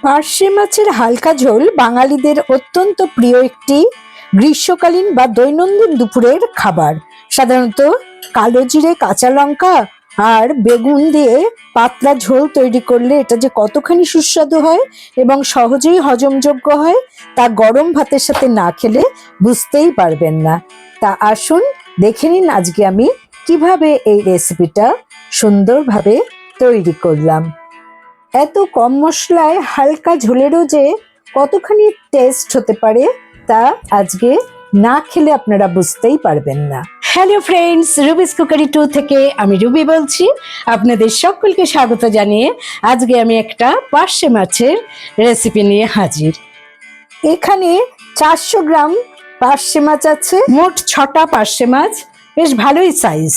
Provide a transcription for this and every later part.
পার্শে মাছের হালকা ঝোল বাঙালিদের অত্যন্ত প্রিয় একটি গ্রীষ্মকালীন বা দৈনন্দিন দুপুরের খাবার। সাধারণত কালো জিরে, কাঁচা লঙ্কা আর বেগুন দিয়ে পাতলা ঝোল তৈরি করলে এটা যে কতখানি সুস্বাদু হয় এবং সহজেই হজমযোগ্য হয় তা গরম ভাতের সাথে না খেলে বুঝতেই পারবেন না। তা আসুন দেখে নিন আজকে আমি কিভাবে এই রেসিপিটা সুন্দরভাবে তৈরি করলাম। এত কম মশলায় হালকা ঝোলেরও যে কতখানি টেস্ট হতে পারে তা আজকে না খেলে আপনারা বুঝতেই পারবেন না। হ্যালো ফ্রেন্ডস, রুবিস কুকারি 2 থেকে আমি রুবি বলছি। আপনাদের সকলকে স্বাগত জানিয়ে আজকে আমি একটা পার্শে মাছের রেসিপি নিয়ে হাজির। এখানে 400 গ্রাম পার্শে মাছ আছে, মোট 6টা পার্শে মাছ, বেশ ভালোই সাইজ।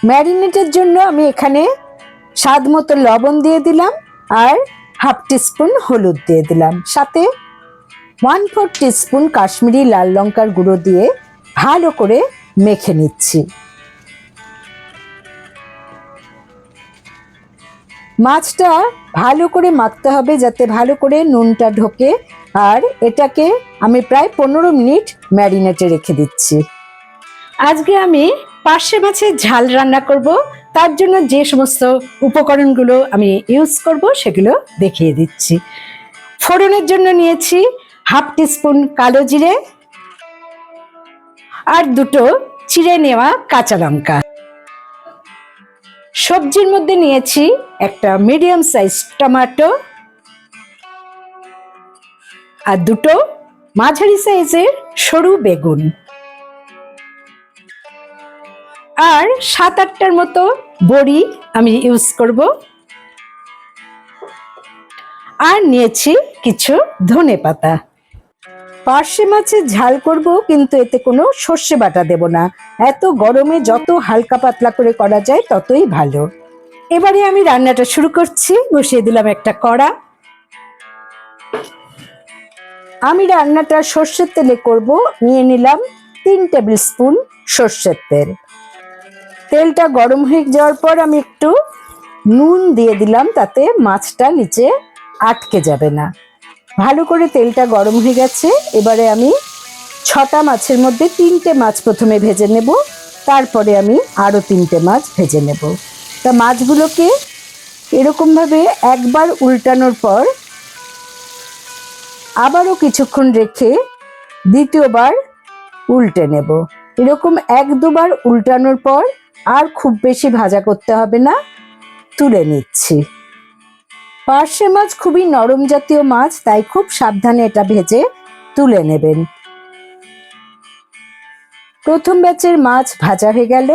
ম্যারিনেটের জন্য আমি এখানে স্বাদ মতো লবণ দিয়ে দিলাম আর হাফ টিস্পুন হলুদ দিয়ে দিলাম, সাথে 1/4 টিস্পুন কাশ্মীরি লাল লঙ্কার গুঁড়ো দিয়ে ভালো করে মেখে নিচ্ছি। মাছটা ভালো করে মাখতে হবে যাতে ভালো করে নুনটা ঢোকে, আর এটাকে আমি প্রায় 15 মিনিট ম্যারিনেটে রেখে দিচ্ছি। আজকে আমি পার্শে মাছের ঝাল রান্না করব, তার জন্য যে সমস্ত উপকরণগুলো আমি ইউজ করব সেগুলো দেখিয়ে দিচ্ছি। ফোড়নের জন্য নিয়েছি হাফ টিস্পুন কালো জিরে আর 2টো চিড়ে নেওয়া কাঁচা লঙ্কা। সবজির মধ্যে নিয়েছি একটা মিডিয়াম সাইজ টমেটো আর 2টো মাঝারি সাইজের সরু বেগুন আর 7-8টার মতো বড়ি আমি ইউজ করব, আর নিয়েছি কিছু ধনেপাতা। পার্শে মাছের ঝাল করব, কিন্তু এতে কোনো সর্ষে বাটা দেব না। এত গরমে যত হালকা পাতলা করে করা যায় ততই ভালো। এবারে আমি রান্নাটা শুরু করছি। বসিয়ে দিলাম একটা কড়া। আমি রান্নাটা সর্ষের তেলে করব। নিয়ে নিলাম 3 টেবিল স্পুন সর্ষের তেল। তেলটা গরম হয়ে যাওয়ার পর আমি একটু নুন দিয়ে দিলাম, তাতে মাছটা নিচে আটকে যাবে না। ভালো করে তেলটা গরম হয়ে গেছে। এবারে আমি 6টা মাছের মধ্যে 3টে মাছ প্রথমে ভেজে নেব, তারপরে আমি আরও 3টে মাছ ভেজে নেব। তা মাছগুলোকে এরকমভাবে একবার উল্টানোর পর আবারও কিছুক্ষণ রেখে দ্বিতীয়বার উল্টে নেব। এরকম 1-2বার উল্টানোর পর আর খুব বেশি ভাজা করতে হবে না, তুলে নিচ্ছি। পার্শে মাছ খুবই নরম জাতীয় মাছ, তাই খুব সাবধানে এটা ভেজে তুলে নেবেন। প্রথম ব্যাচের মাছ ভাজা হয়ে গেল।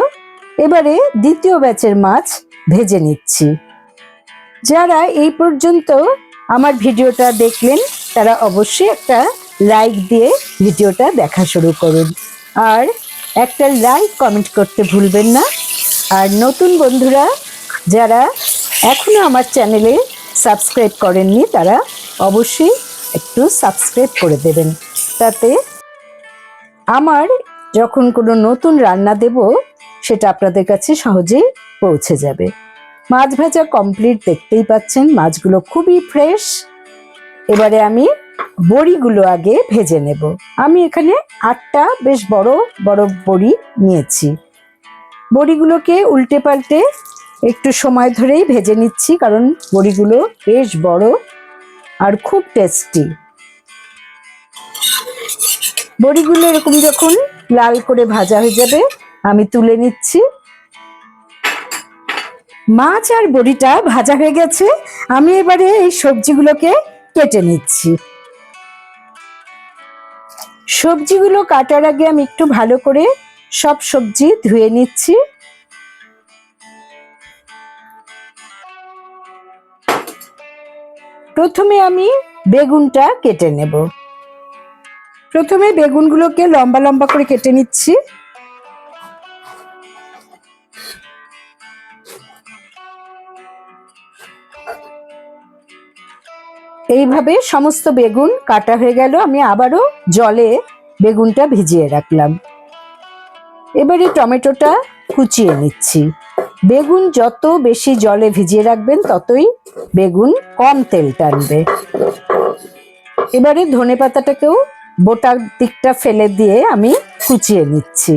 এবারে দ্বিতীয় ব্যাচের মাছ ভেজে নিচ্ছি। যারা এই পর্যন্ত আমার ভিডিওটা দেখলেন তারা অবশ্যই একটা লাইক দিয়ে ভিডিওটা দেখা শুরু করুন, আর একটা লাইক কমেন্ট করতে ভুলবেন না। আর নতুন বন্ধুরা যারা এখনো আমার চ্যানেলে সাবস্ক্রাইব করেননি তারা অবশ্যই একটু সাবস্ক্রাইব করে দেবেন, তাতে আমার যখন কোনো নতুন রান্না দেব সেটা আপনাদের কাছে সহজেই পৌঁছে যাবে। মাছ ভাজা কমপ্লিট, দেখতেই পাচ্ছেন মাছগুলো খুবই ফ্রেশ। এবারে আমি বড়িগুলো আগে ভেজে নেব। আমি এখানে 8টা বেশ বড় বড় বড়ি নিয়েছি। বড়িগুলোকে উল্টে পাল্টে একটু সময় ধরেই ভেজে নিচ্ছি, কারণ বড়িগুলো বেশ বড় আর খুব টেস্টি। বড়িগুলো এরকম যখন লাল করে ভাজা হয়ে যাবে আমি তুলে নিচ্ছি। মাছ আর বড়িটা ভাজা হয়ে গেছে। আমি এবারে এই সবজিগুলোকে কেটে নিচ্ছি। সবজিগুলো কাটার আগে আমি একটু ভালো করে সব সবজি ধুয়ে নিচ্ছি। প্রথমে আমি বেগুনটা কেটে নেব। প্রথমে বেগুনগুলোকে লম্বা লম্বা করে কেটে নিচ্ছি। এইভাবে সমস্ত বেগুন কাটা হয়ে গেল। আমি আবারও জলে বেগুনটা ভিজিয়ে রাখলাম। এবারে টমেটোটা কুচিয়ে নিচ্ছি। বেগুন যত বেশি জলে ভিজিয়ে রাখবেন ততই বেগুন কম তেল টানবে। এবারে ধনেপাতাটাকেও বোটার দিকটা ফেলে দিয়ে আমি কুচিয়ে নিচ্ছি।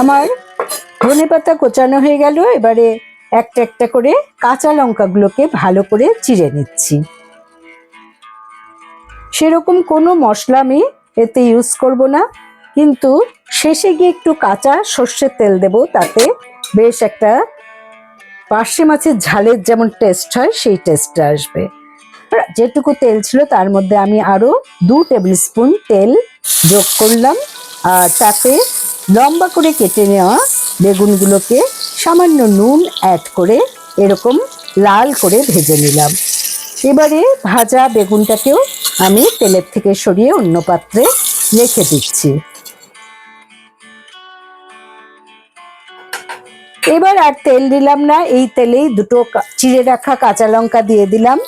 আমার ধনেপাতা কোচানো হয়ে গেল। এবারে একটা একটা করে কাঁচা লঙ্কাগুলোকে ভালো করে চিড়ে নিচ্ছি। সেরকম কোনো মশলা আমি এতে ইউজ করব না, কিন্তু শেষে গিয়ে একটু কাঁচা সর্ষের তেল দেব, তাতে বেশ একটা পার্শে মাছের ঝালের যেমন টেস্ট হয় সেই টেস্টটা আসবে। যেটুকু তেল ছিল তার মধ্যে আমি আরো 2 টেবিল স্পুন তেল যোগ করলাম, আর তাতে লম্বা করে কেটে নেওয়া বেগুনগুলোকে সামান্য নুন অ্যাড করে এরকম লাল করে ভেজে নিলাম। এবারে ভাজা বেগুনটাকেও আমি তেলের থেকে সরিয়ে অন্য পাত্রে রেখে দিচ্ছি। এবার আর তেল দিলাম না, এই তেলেই 2 চিড়ে রাখা কাঁচা লঙ্কা দিয়ে দিলাম।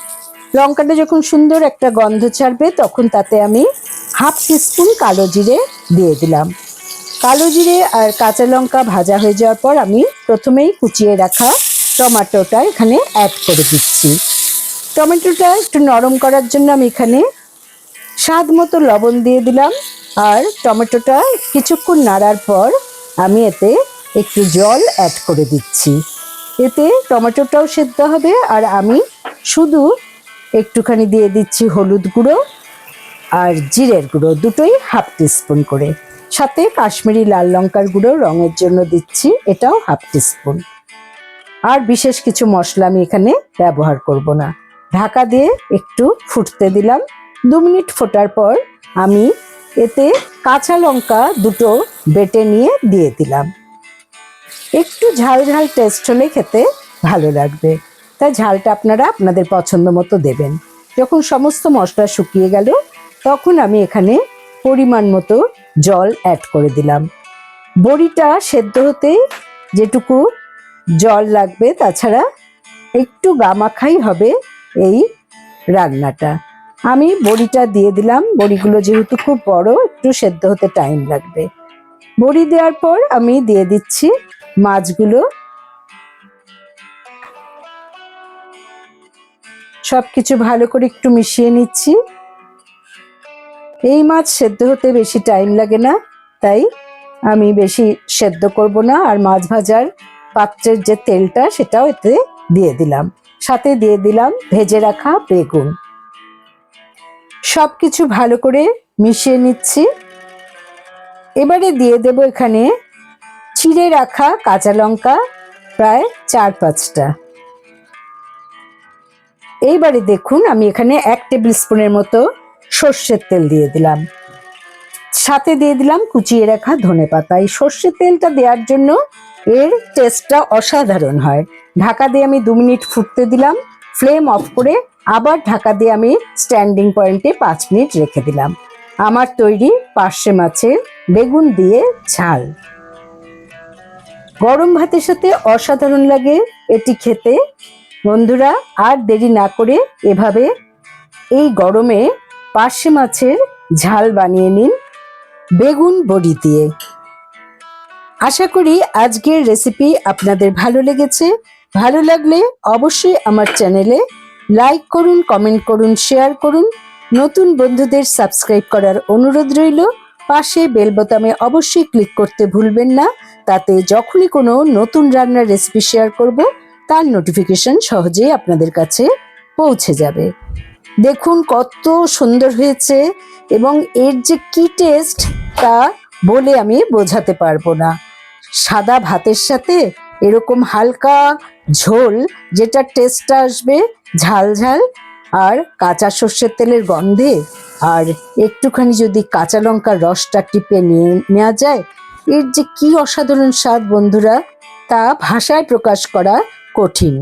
লঙ্কাটা যখন সুন্দর একটা গন্ধ ছাড়বে তখন তাতে আমি হাফ টিস্পুন কালো জিরে দিয়ে দিলাম। কালো জিরে আর কাঁচা লঙ্কা ভাজা হয়ে যাওয়ার পর আমি প্রথমেই কুচিয়ে রাখা টমেটোটা এখানে অ্যাড করে দিচ্ছি। টমেটোটা একটু নরম করার জন্য আমি এখানে স্বাদ মতো লবণ দিয়ে দিলাম, আর টমেটোটা কিছুক্ষণ নাড়ার পর আমি এতে একটু জল অ্যাড করে দিচ্ছি। এতে টমেটোটাও সেদ্ধ হবে, আর আমি শুধু একটুখানি দিয়ে দিচ্ছি হলুদ গুঁড়ো আর জিরের গুঁড়ো, দুটোই হাফ টিস্পুন করে। সাথে কাশ্মীরি লাল লঙ্কার গুঁড়ো রঙের জন্য দিচ্ছি, এটাও হাফ টিস্পুন। আর বিশেষ কিছু মশলা আমি এখানে ব্যবহার করব না। ঢাকা দিয়ে একটু ফুটতে দিলাম। 2 মিনিট ফোটার পর আমি এতে কাঁচা লঙ্কা 2টো বেটে নিয়ে দিয়ে দিলাম। একটু ঝাল ঝাল টেস্ট হলে খেতে ভালো লাগবে, তাই ঝালটা আপনারা আপনাদের পছন্দ মতো দেবেন। যখন সমস্ত মশলা শুকিয়ে গেল তখন আমি এখানে পরিমাণ মতো জল অ্যাড করে দিলাম। বড়িটা সেদ্ধ হতে যেটুকু জল লাগবে, তাছাড়া একটু গামাখাই হবে এই রান্নাটা। আমি বড়িটা দিয়ে দিলাম। বড়িগুলো যেহেতু খুব বড়, একটু সেদ্ধ হতে টাইম লাগবে। বড়ি দেওয়ার পর আমি দিয়ে দিচ্ছি মাছগুলো। সবকিছু ভালো করে একটু মিশিয়ে নিচ্ছি। এই মাছ সেদ্ধ হতে বেশি টাইম লাগে না, তাই আমি বেশি সেদ্ধ করব না। আর মাছ ভাজার পাত্রের যে তেলটা সেটাও এতে দিয়ে দিলাম, সাথে দিয়ে দিলাম ভেজে রাখা বেগুন। সবকিছু ভালো করে মিশিয়ে নিচ্ছি। এবারে দিয়ে দেব এখানে চিড়ে রাখা কাঁচা লঙ্কা প্রায় 4-5টা। এইবারে দেখুন আমি এখানে 1 টেবিল স্পুনের মতো সর্ষের তেল দিয়ে দিলাম, সাথে দিয়ে দিলাম কুচিয়ে রাখা ধনেপাতা। এই সর্ষের তেলটা দেওয়ার জন্য এর টেস্টটা অসাধারণ হয়। ঢাকা দিয়ে আমি 2 মিনিট ফুটতে দিলাম। ফ্লেম অফ করে আবার ঢাকা দিয়ে আমি স্ট্যান্ডিং পয়েন্টে 5 মিনিট রেখে দিলাম। আমার তৈরি পার্শে মাছের বেগুন দিয়ে ঝাল। গরম ভাতের সাথে অসাধারণ লাগে এটি খেতে। বন্ধুরা, আর দেরি না করে এভাবে এই গরমে পার্শে মাছের ঝাল বানিয়ে নিন বেগুন বড়ি দিয়ে। আশা করি আজকের রেসিপি আপনাদের ভালো লেগেছে। ভালো লাগলে অবশ্যই আমার চ্যানেলে লাইক করুন, কমেন্ট করুন, শেয়ার করুন। নতুন বন্ধুদের সাবস্ক্রাইব করার অনুরোধ রইল। পাশে বেল বোতামে অবশ্যই ক্লিক করতে ভুলবেন না, তাতে যখনই কোনো নতুন রান্নার রেসিপি শেয়ার করব তার নোটিফিকেশন সহজেই আপনাদের কাছে পৌঁছে যাবে। দেখুন কত সুন্দর হয়েছে, এবং এর যে কি টেস্ট তা বলে আমি বোঝাতে পারবো না। সাদা ভাতের সাথে এরকম হালকা ঝোল, যেটা টেস্টটা আসবে ঝাল ঝাল আর কাঁচা সর্ষের তেলের গন্ধে, আর একটুখানি যদি কাঁচা লঙ্কার রসটা টিপে নিয়ে নেওয়া যায়, এর যে কি অসাধারণ স্বাদ বন্ধুরা, তা ভাষায় প্রকাশ করা কঠিন।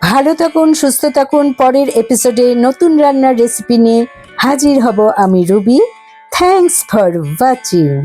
ভালো থাকুন, সুস্থ থাকুন। পরের এপিসোডে নতুন রান্নার রেসিপি নিয়ে হাজির হব আমি রুবি। Thanks for watching.